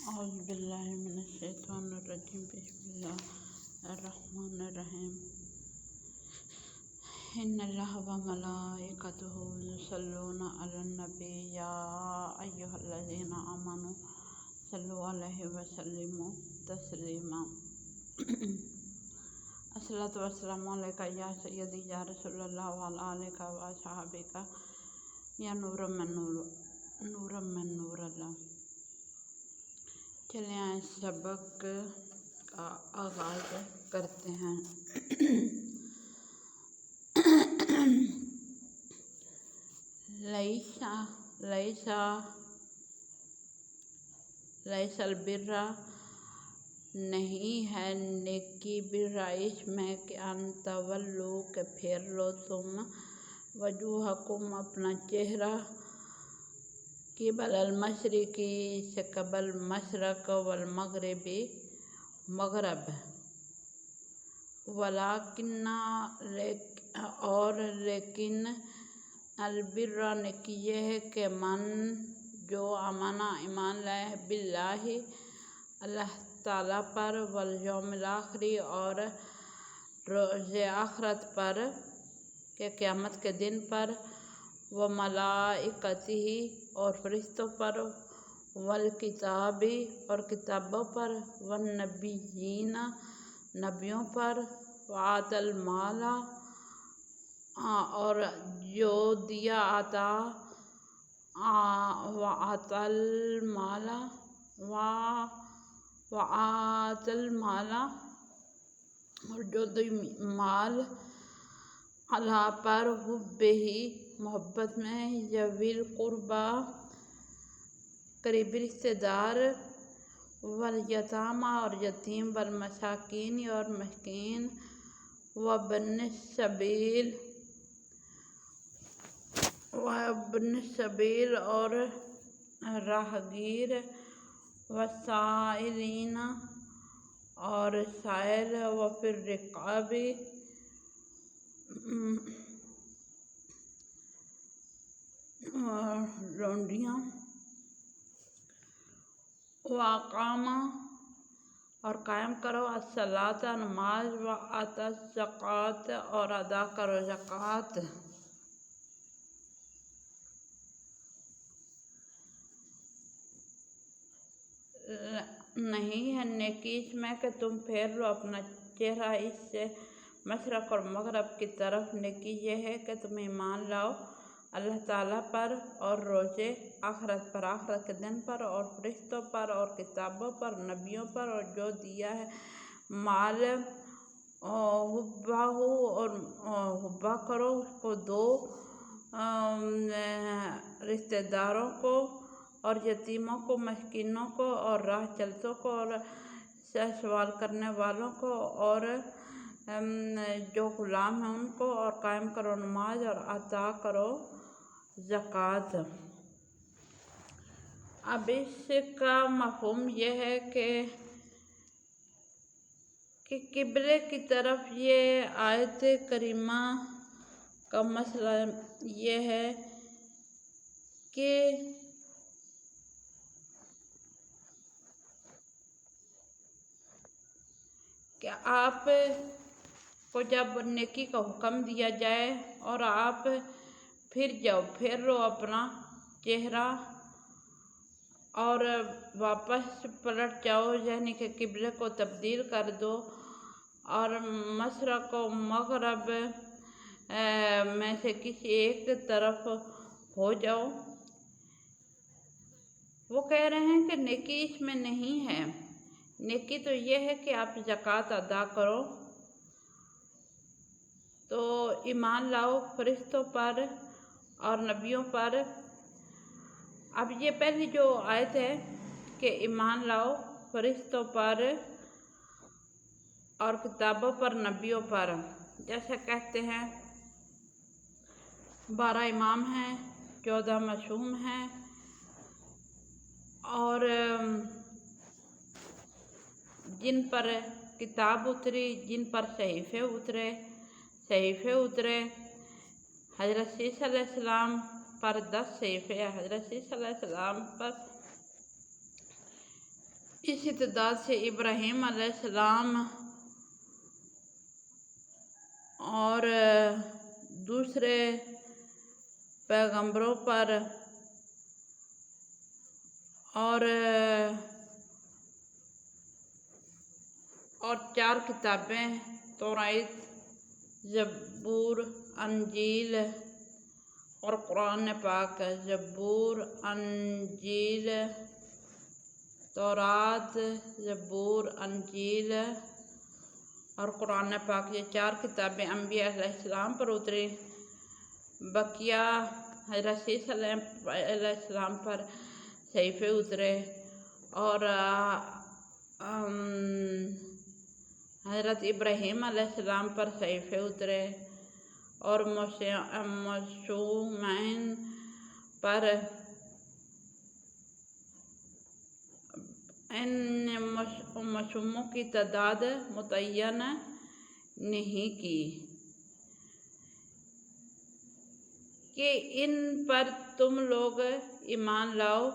اعوذ باللہ من الشیطان الرجیم بسم اللہ الرحمن الرحیم ان اللہ و ملائکتہ یصلون علی النبی یا ایھا الذین آمنوا صلوا علیہ وسلموا تسلیما الصلاۃ والسلام علیک یا سیدی یا رسول اللہ وعلی آلک و اصحابک یا نور من نور اللہ۔ چلیں آج سبق کا آغاز کرتے ہیں۔ لیس البر نہیں ہے نیکی برائش میں کہ ان تولو کہ پھیر لو تم وجوہکم اپنا چہرہ قبل المشرقی سے قبل مشرق والمغربی مغرب ولیکن اور لیکن البر نیکی یہ ہے کہ من جو امانا ایمان لائے باللہ اللہ تعالیٰ پر والیوم الآخری اور روز آخرت پر کہ قیامت کے دن پر و ملائکتہ اور فرشتوں پر والکتابی اور کتابوں پر والنبیین نبیوں پر وآت المال اور جو دیا عطا وآت المال اور جو دی مال اللہ پر حبہ محبت میں ذوی القربی قریبی رشتہ دار والیتامی اور یتیم والمساکین اور مسکین وابن السبیل اور راہگیر والسائلین اور سائل وفی الرقاب لونڈیاں واقام اور قائم کرو الصلاۃ نماز وآت الزکوٰۃ اور ادا کرو زکوٰۃ۔ نہیں ہے نیکی اس میں کہ تم پھیر لو اپنا چہرہ اس سے مشرق اور مغرب کی طرف، نیکی یہ ہے کہ تم ایمان لاؤ اللہ تعالیٰ پر اور روز آخرت پر، آخرت کے دن پر اور فرشتوں پر اور کتابوں پر نبیوں پر اور جو دیا ہے مال حبہ اور حبہ کرو اس کو دو رشتہ داروں کو اور یتیموں کو مسکینوں کو اور راہ چلتوں کو اور سوال کرنے والوں کو اور جو غلام ہیں ان کو، اور قائم کرو نماز اور عطا کرو زکوٰۃ۔ اب اس کا مفہوم یہ ہے کہ قبلے کی طرف یہ آیت کریمہ کا مسئلہ یہ ہے کہ آپ کو جب نیکی کا حکم دیا جائے اور آپ پھر لو اپنا چہرہ اور واپس پلٹ جاؤ، یعنی کہ قبلے کو تبدیل کر دو اور مشرق و مغرب میں سے کسی ایک طرف ہو جاؤ۔ وہ کہہ رہے ہیں کہ نیکی اس میں نہیں ہے، نیکی تو یہ ہے کہ آپ زکوٰۃ ادا کرو، تو ایمان لاؤ فرشتوں پر اور نبیوں پر۔ اب یہ پہلی جو آیت ہے کہ ایمان لاؤ فرشتوں پر اور کتابوں پر نبیوں پر، جیسے کہتے ہیں 12 امام ہیں، 14 معصوم ہیں اور جن پر کتاب اتری، جن پر صحیفے اترے، حضرت عیسیٰ علیہ السلام پر 10 صحیفے، حضرت عیسیٰ علیہ السلام پر اس تعداد سے ابراہیم علیہ السلام اور دوسرے پیغمبروں پر اور 4 کتابیں توریت، زبور، انجیل اور قرآن پاک، زبور، انجیل، تورات، زبور، انجیل اور قرآن پاک، یہ 4 کتابیں انبیاء علیہ السلام پر اتری۔ بقیہ حضرت عیسیٰ علیہ السلام پر صحیفے اترے اور حضرت ابراہیم علیہ السلام پر صحیفے اترے اور معصومین پر ان معصوموں کی تعداد متعین نہیں کی کہ ان پر تم لوگ ایمان لاؤ،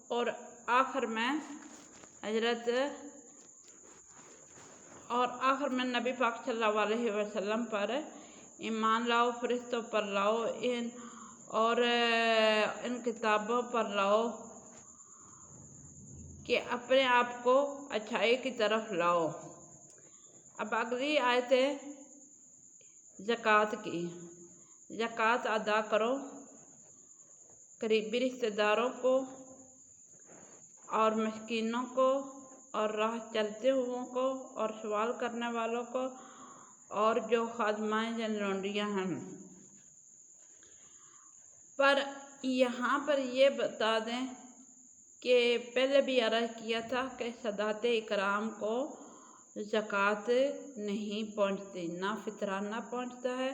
اور آخر میں نبی پاک صلی اللہ علیہ وسلم پر ایمان لاؤ، فرشتوں پر لاؤ، اور ان کتابوں پر لاؤ کہ اپنے آپ کو اچھائی کی طرف لاؤ۔ اب اگلی آیت ہے زکوٰۃ کی۔ زکوٰۃ ادا کرو، قریبی رشتہ داروں کو اور مسکینوں کو اور راہ چلتے ہوئوں کو اور سوال کرنے والوں کو اور جو خادمائیں یا لونڈیاں ہیں۔ پر یہاں پر یہ بتا دیں کہ پہلے بھی عرض کیا تھا کہ سادات اکرام کو زکوٰۃ نہیں پہنچتی، نہ فطرہ نہ پہنچتا ہے،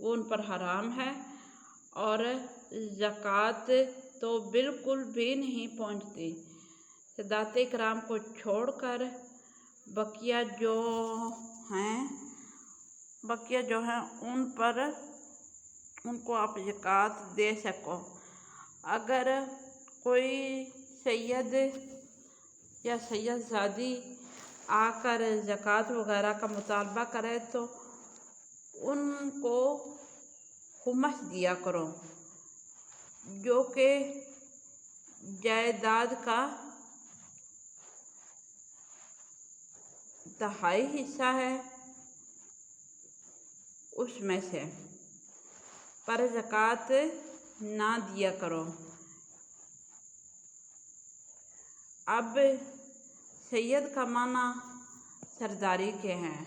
وہ ان پر حرام ہے، اور زکوٰۃ تو بالکل بھی نہیں پہنچتی۔ سادات اکرام کو چھوڑ کر بقیہ جو ہیں ان کو آپ زکوٰۃ دے سکو۔ اگر کوئی سید یا سید زادی آ کر زکوٰۃ وغیرہ کا مطالبہ کرے تو ان کو خمس دیا کرو، جو کہ جائیداد کا 1/2 حصہ ہے، اس میں سے پر زکوٰۃ نہ دیا کرو۔ اب سید کا معنی سرداری کے ہیں۔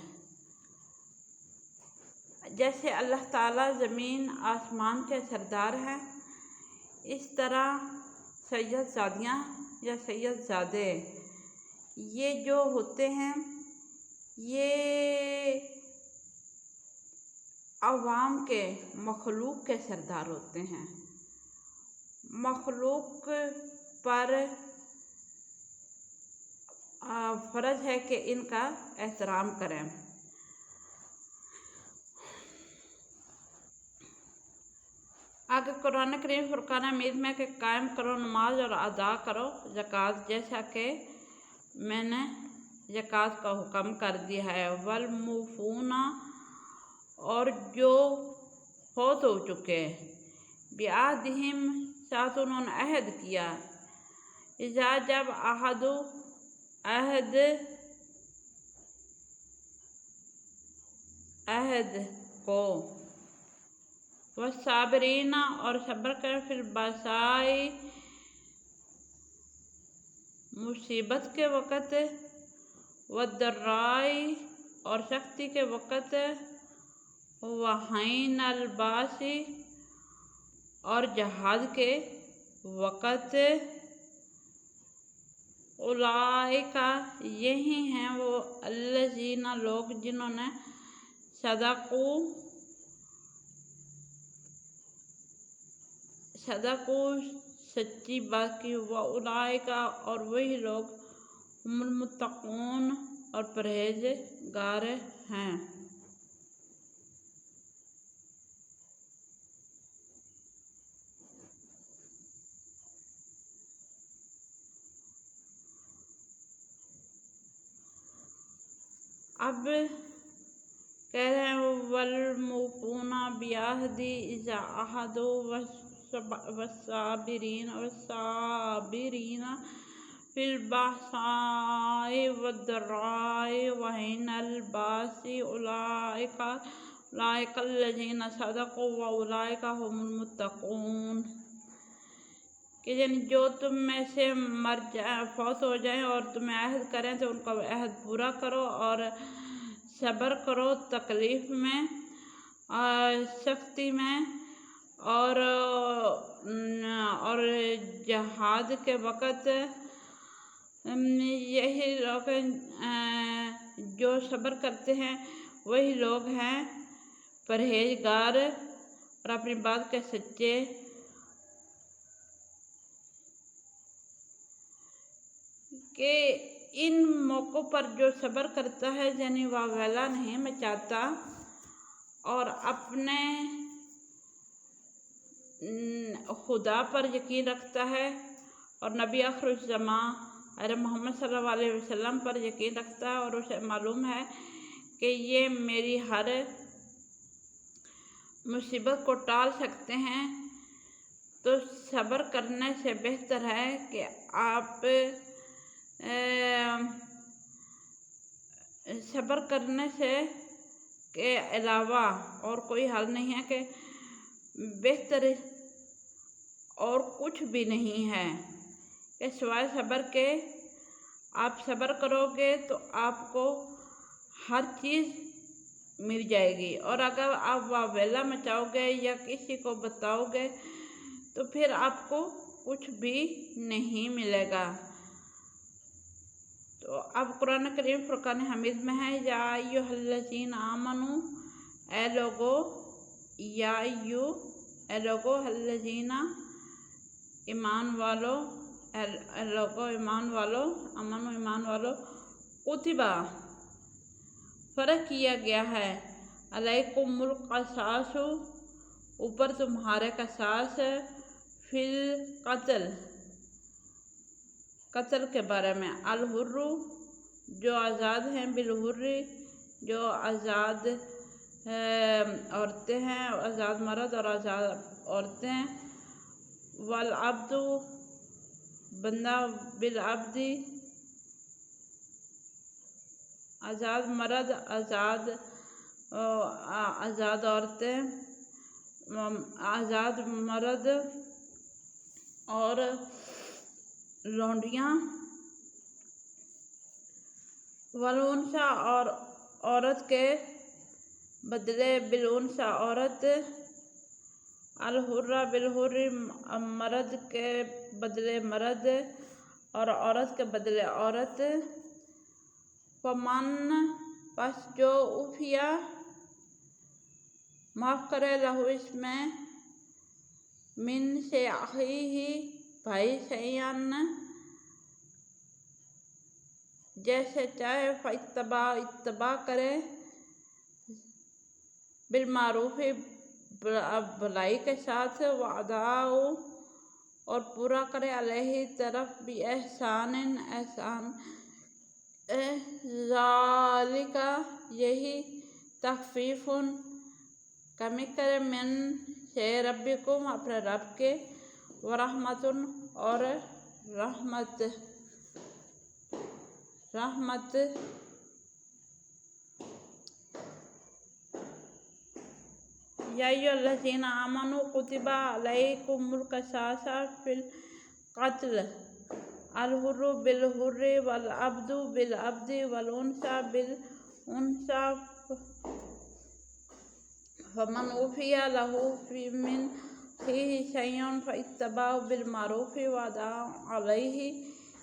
جیسے اللہ تعالیٰ زمین آسمان کے سردار ہیں، اس طرح سید زادیاں یا سید زادے یہ جو ہوتے ہیں یہ عوام کے، مخلوق کے سردار ہوتے ہیں۔ مخلوق پر فرض ہے کہ ان کا احترام کریں۔ آگے قرآن کریم فرقان حمید میں کہ قائم کرو نماز اور ادا کرو زکوٰۃ، جیسا کہ میں نے زکوٰۃ کا حکم کر دیا ہے۔ والموفون، اور جو فوت ہو چکے، بعہدہم، ساتھ انہوں نے عہد کیا، اذا جب عہد کو، والصابرین، اور صبر کرے، فی البأساء، مصیبت کے وقت، والضراء، اور سختی کے وقت، وحین الباس، اور جہاد کے وقت، اولئک، یہی ہیں وہ، الذین، لوگ، جنہوں نے صدقوا، سچی بات کی، واولئک، اور وہی لوگ، ہم المتقون، اور پرہیزگار ہیں۔ اب کہہ رہے ہیں والموفون بعہدی اذا عاہدوا والصابرین فی البأساء والضراء وحین البأس اولئک الذین صدقوا واولئک هم المتقون، کہ یعنی جو تم میں سے فوت ہو جائیں اور تمہیں عہد کریں تو ان کا عہد پورا کرو اور صبر کرو تکلیف میں اور سختی میں اور جہاد کے وقت یہی لوگ جو صبر کرتے ہیں وہی لوگ ہیں پرہیزگار اور اپنی بات کے سچے۔ کہ ان موقعوں پر جو صبر کرتا ہے یعنی وہ ویلا نہیں مچاتا اور اپنے خدا پر یقین رکھتا ہے اور نبی آخر الزماں حضرت محمد صلی اللہ علیہ وسلم پر یقین رکھتا ہے اور اسے معلوم ہے کہ یہ میری ہر مصیبت کو ٹال سکتے ہیں، تو صبر کرنے سے بہتر ہے کہ آپ صبر کرنے سے کے علاوہ اور کوئی حل نہیں ہے، کہ بہتر اور کچھ بھی نہیں ہے کہ سوائے صبر کے آپ صبر کرو گے تو آپ کو ہر چیز مل جائے گی، اور اگر آپ واویلا مچاؤ گے یا کسی کو بتاؤ گے تو پھر آپ کو کچھ بھی نہیں ملے گا۔ تو اب قرآن کریم فرقان حمید میں ہے یا ایھا الذین آمنو، اے لوگو الذین ایمان والو، امنو ایمان والو، کتبہ فرض کیا گیا ہے، علیکم القصاص اوپر تمہارے قصاص، فی القتل قتل کے بارے میں، الحر جو آزاد ہیں، بالحر جو آزاد عورتیں ہیں، آزاد مرد اور آزاد عورتیں، والعبد بندہ، بالعبد آزاد مرد آزاد عورتیں، آزاد مرد اور لونڈیاں، والانثیٰ اور عورت کے بدلے بالانثیٰ عورت، الحر بالحر مرد کے بدلے مرد اور عورت کے بدلے عورت، فمن پس جو عفیا معاف کرے لہو اس میں، من سے اخیہ بھائی شیئن جیسے چاہے، اتباع کرے، بالمعروف بھلائی کے ساتھ، واداء اور پورا کرے، علیہ طرف بھی احسان احسان، ذالک یہی، تخفیف کمی کرے، من سے ربکم اپنے رب کے، ورحمت اور رحمت یا ایھا الذین آمنوا کتب علیکم القصاص فی القتل، الحر بالحر والعبد بالعبد والانثیٰ بالانثیٰ، فمن عفی لہ من اخیہ شیء فاتباع بالمعروف واداء علیہ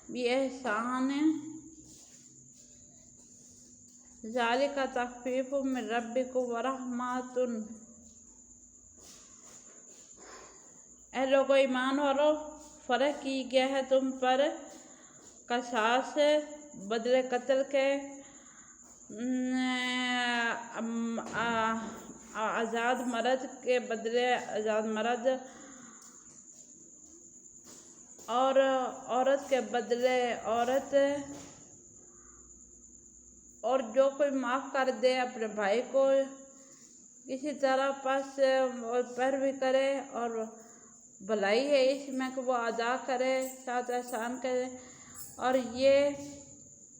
بإحسان، ذالک تخفیف من ربکم ورحمۃ۔ اے لوگو ایمان والو، فرض کی گیا ہے تم پر قصاص بدلے قتل کے، آزاد مرد کے بدلے آزاد مرد اور عورت کے بدلے عورت، اور جو کوئی معاف کر دے اپنے بھائی کو کسی طرح پس اور پر بھی کرے اور بھلائی ہے اس میں کہ وہ ادا کرے، ساتھ احسان کرے، اور یہ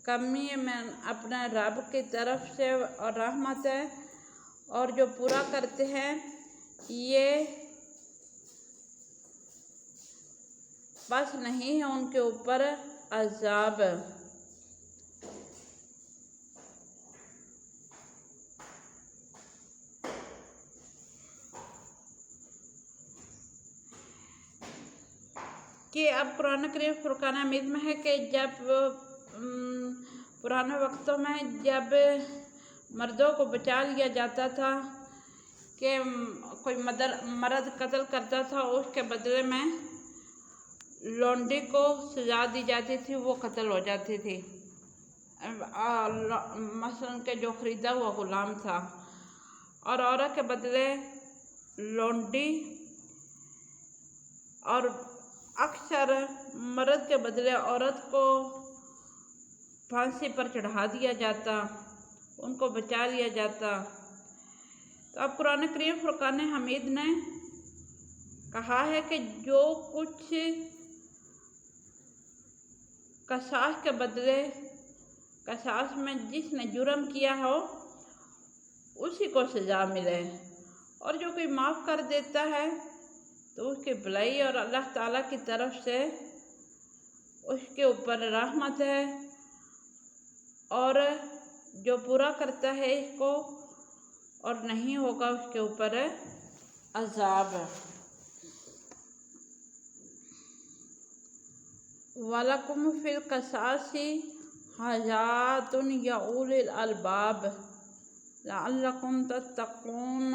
کمی میں اپنے رب کی طرف سے اور رحمت ہے، اور جو پورا کرتے ہیں یہ بس نہیں ہے ان کے اوپر عذاب۔ کہ اب قرآن کریم فرقان حمید میں ہے کہ جب پرانے وقتوں میں جب مردوں کو بچا لیا جاتا تھا کہ کوئی مرد قتل کرتا تھا، اس کے بدلے میں لونڈی کو سزا دی جاتی تھی، وہ قتل ہو جاتی تھی، مثلا کہ جو خریدا ہوا غلام تھا، اور عورت کے بدلے لونڈی، اور اکثر مرد کے بدلے عورت کو پھانسی پر چڑھا دیا جاتا، ان کو بچا لیا جاتا۔ تو اب قرآن کریم فرقان حمید نے کہا ہے کہ جو کچھ قصاص کے بدلے، قصاص میں جس نے جرم کیا ہو اسی کو سزا ملے، اور جو کوئی معاف کر دیتا ہے تو اس کی بھلائی اور اللہ تعالیٰ کی طرف سے اس کے اوپر رحمت ہے، اور جو پورا کرتا ہے اس کو اور نہیں ہوگا اس کے اوپر عذاب۔ وَلَكُمْ فِي الْقِصَاصِ حَیَاتٌ یا اُولِی الْأَلْبَابِ لَعَلَّکُمْ تَتَّقُونَ۔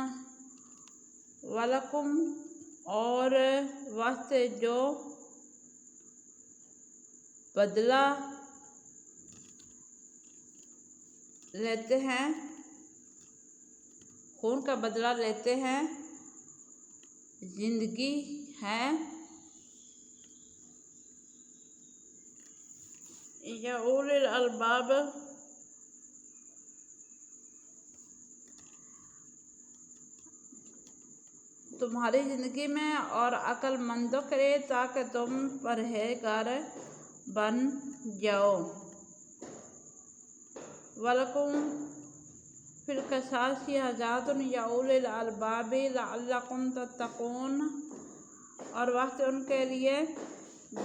وَلَكُمْ اور واسطے جو بدلہ لیتے ہیں، خون کا بدلہ لیتے ہیں، زندگی ہے، یا اولی الالباب تمہاری زندگی میں اور عقل مندوں کے لیے، تاکہ تم پرہیزگار بن جاؤ۔ وَلَكُمْ فِي الْقِصَاصِ حَیَاتٌ یا اُولِی الْأَلْبَابِ لَعَلَّکُمْ تَتَّقُونَ، اور واسطے ان کے لیے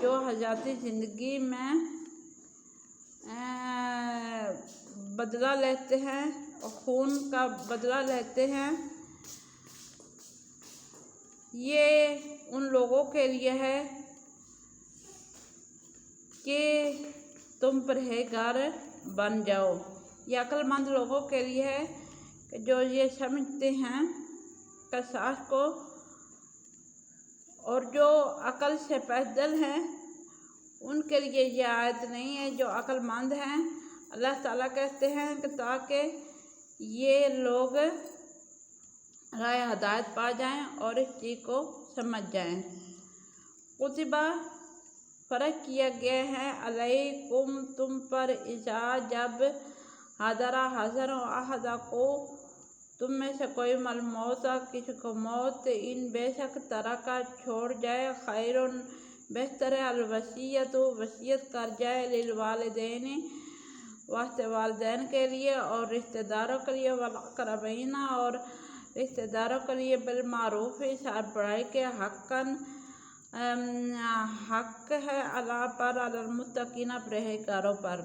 جو حیاتی زندگی میں بدلہ لیتے ہیں، خون کا بدلہ لیتے ہیں، یہ ان لوگوں کے لیے ہے کہ تم پرہیزگار بن جاؤ۔ یہ عقل مند لوگوں کے لیے ہے کہ جو یہ سمجھتے ہیں قصاص کو، اور جو عقل سے پیدل ہیں ان کے لیے یہ آیت نہیں ہے۔ جو عقل مند ہیں اللہ تعالیٰ کہتے ہیں کہ تاکہ یہ لوگ راہ ہدایت پا جائیں اور اس چیز کو سمجھ جائیں۔ کتبہ فرض کیا گیا ہے، علیکم تم پر، اذا جب، حضر احدکم تم میں سے کوئی الموت کسی کو موت، ان بے شک ترکہ چھوڑ جائے، خیر بہتر ہے، الوصیۃ وصیت کر جائے، للوالدین واسطے والدین کے لیے اور رشتہ داروں کے لیے، والاقربین اور رشتہ داروں کے لیے، بالمعروف بڑائی کے، حقاً حق ہے، اللہ پر، علی المتقین پرہیزگاروں پر۔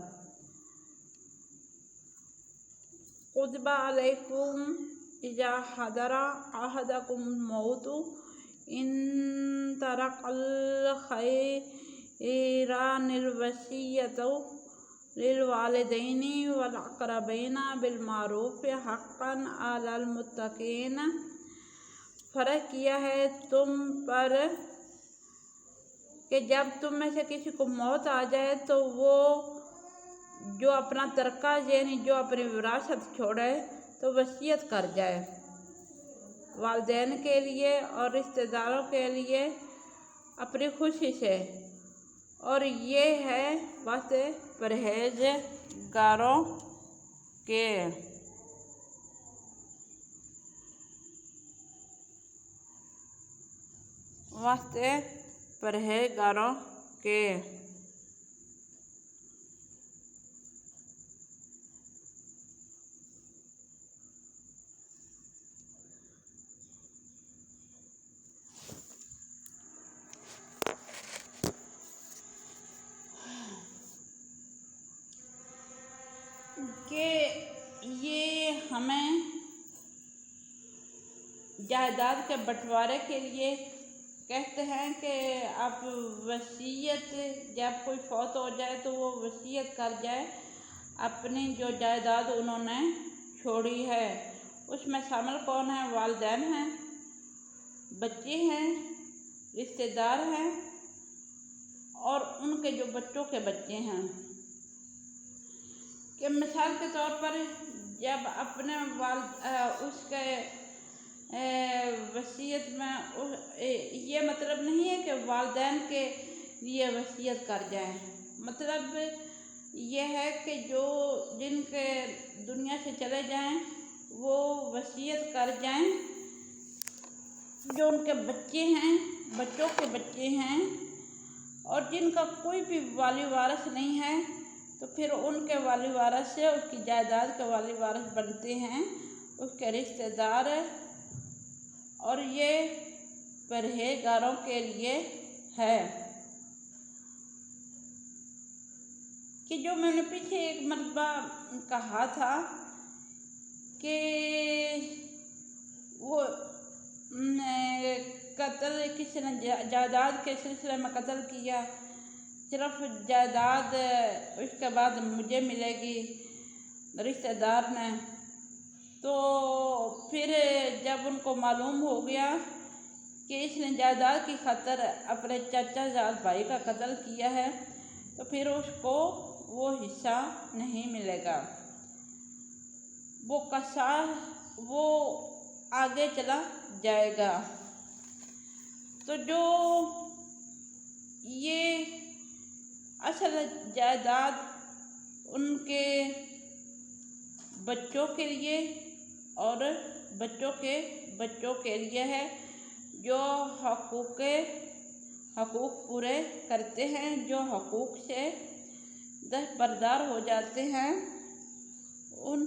کتب علیکم اذا حضر احدکم الموت ان ترک الخیرین الوصیۃ للوالدین والاقربین بالمعروف حقاً علی المتقین۔ فرض کیا ہے تم پر کہ جب تم میں سے کسی کو موت آ جائے تو وہ جو اپنا ترکہ یعنی جو اپنی وراثت چھوڑے تو وصیت کر جائے، والدین کے لیے اور رشتہ داروں کے لیے اپنی خوشی سے، اور یہ ہے واسطے پرہیزگاروں کے واسطے پرہیزگاروں کے کہ یہ ہمیں جائیداد کے بٹوارے کے لیے کہتے ہیں کہ آپ وصیت، جب کوئی فوت ہو جائے تو وہ وصیت کر جائے اپنی جو جائیداد انہوں نے چھوڑی ہے۔ اس میں شامل کون ہیں؟ والدین ہیں، بچے ہیں، رشتہ دار ہیں اور ان کے جو بچوں کے بچے ہیں۔ کہ مثال کے طور پر جب اپنے اس کے وصیت میں یہ مطلب نہیں ہے کہ والدین کے لیے وصیت کر جائیں، مطلب یہ ہے کہ جو جن کے دنیا سے چلے جائیں وہ وصیت کر جائیں، جو ان کے بچے ہیں، بچوں کے بچے ہیں اور جن کا کوئی بھی والی وارث نہیں ہے تو پھر ان کے والی وارث سے اس کی جائیداد کے والی وارث بنتے ہیں اس کے رشتہ دار، اور یہ پرہیزگاروں کے لیے ہے۔ کہ جو میں نے پیچھے ایک مرتبہ کہا تھا کہ وہ قتل کسی نے جائیداد کے سلسلے میں قتل کیا، صرف جائیداد اس کے بعد مجھے ملے گی رشتہ دار نے، تو پھر جب ان کو معلوم ہو گیا کہ اس نے جائیداد کی خاطر اپنے چچا زاد بھائی کا قتل کیا ہے تو پھر اس کو وہ حصہ نہیں ملے گا، وہ قصاص وہ آگے چلا جائے گا۔ تو جو یہ اصل جائیداد ان کے بچوں کے لیے اور بچوں کے بچوں کے لیے ہے، جو حقوق پورے کرتے ہیں، جو حقوق سے دستبردار ہو جاتے ہیں، ان